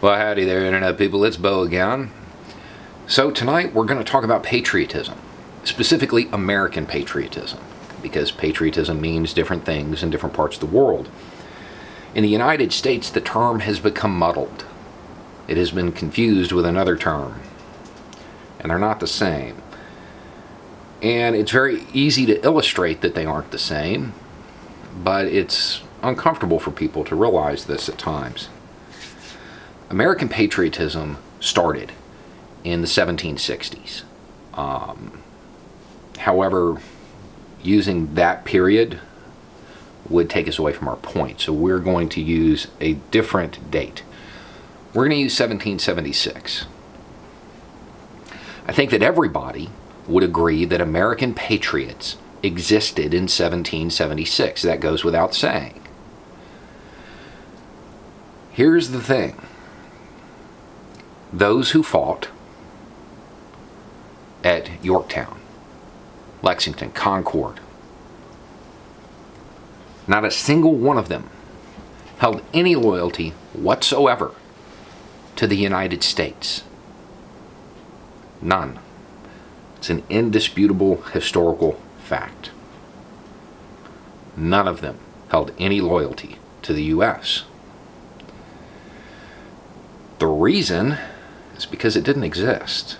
Well, howdy there, Internet people. It's Bo again. So tonight we're going to talk about patriotism, specifically American patriotism, because patriotism means different things in different parts of the world. In the United States, the term has become muddled. It has been confused with another term, and they're not the same. And it's very easy to illustrate that they aren't the same, but it's uncomfortable for people to realize this at times. American patriotism started in the 1760s. However, using that period would take us away from our point, so we're going to use a different date. We're going to use 1776. I think that everybody would agree that American patriots existed in 1776. That goes without saying. Here's the thing. Those who fought at Yorktown, Lexington, Concord, not a single one of them held any loyalty whatsoever to the United States. None. It's an indisputable historical fact. None of them held any loyalty to the U.S. The reason is because it didn't exist.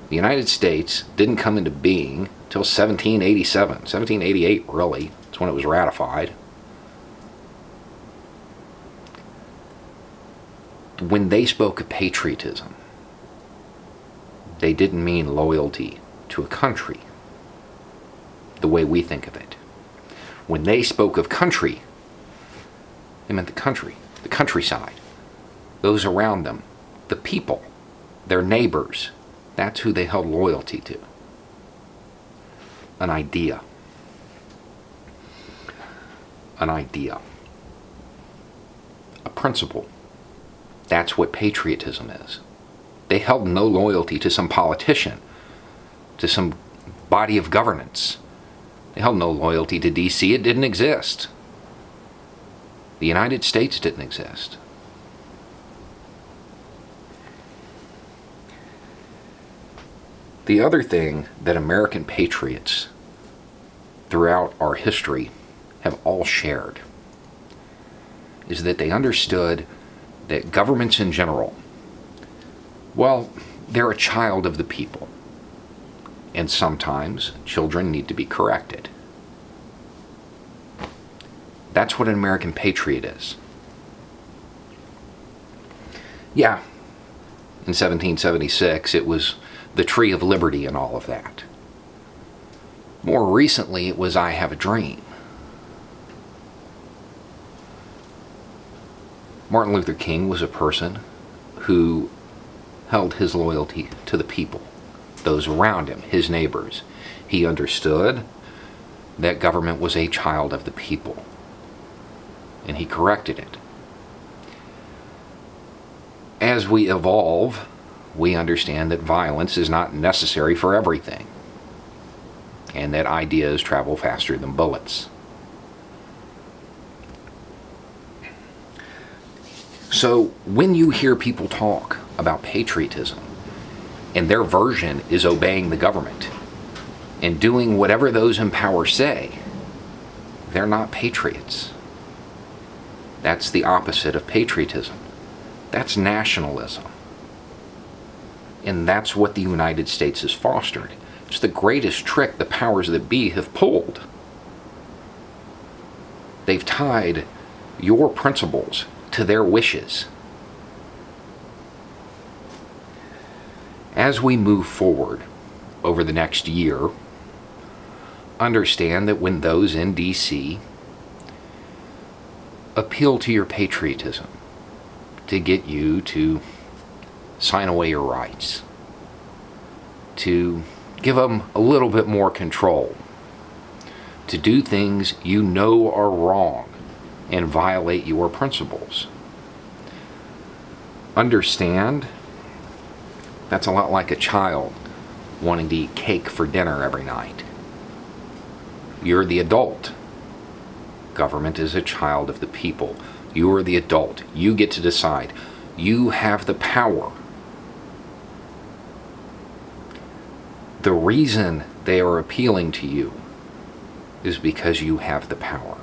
The United States didn't come into being until 1787, 1788 really. That's when it was ratified. When they spoke of patriotism, they didn't mean loyalty to a country the way we think of it. When they spoke of country, they meant the country, the countryside, those around them, the people, their neighbors. That's who they held loyalty to. An idea. An idea. A principle. That's what patriotism is. They held no loyalty to some politician, to some body of governance. They held no loyalty to D.C. It didn't exist. The United States didn't exist. The other thing that American patriots throughout our history have all shared is that they understood that governments in general, well, they're a child of the people. And sometimes children need to be corrected. That's what an American patriot is. Yeah, in 1776 it was the Tree of Liberty and all of that. More recently it was I Have a Dream. Martin Luther King was a person who held his loyalty to the people, those around him, his neighbors. He understood that government was a child of the people, and he corrected it. As we evolve, we understand that violence is not necessary for everything, and that ideas travel faster than bullets. So when you hear people talk about patriotism, and their version is obeying the government and doing whatever those in power say, they're not patriots. That's the opposite of patriotism. That's nationalism. And that's what the United States has fostered. It's the greatest trick the powers that be have pulled. They've tied your principles to their wishes. As we move forward over the next year, understand that when those in D.C. appeal to your patriotism to get you to sign away your rights, to give them a little bit more control, to do things you know are wrong and violate your principles. Understand that's a lot like a child wanting to eat cake for dinner every night. You're the adult. Government is a child of the people. You are the adult. You get to decide. You have the power. The reason they are appealing to you is because you have the power.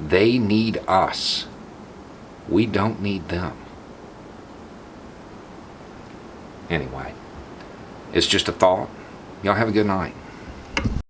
They need us. We don't need them. Anyway, it's just a thought. Y'all have a good night.